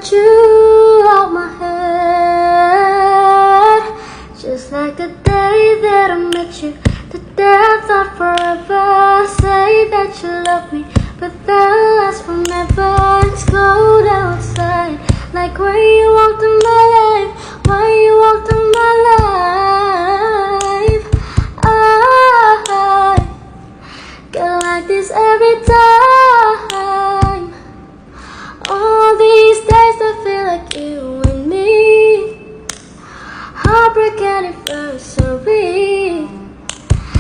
get you out my head. Just like the day that I met you, the day I thought forever. Say that you love me, but that lasts forever. It's cold outside, like when you walked in my life, when you walked in my life. I get like this every time. All these days I feel like you and me. Heartbreak at it first.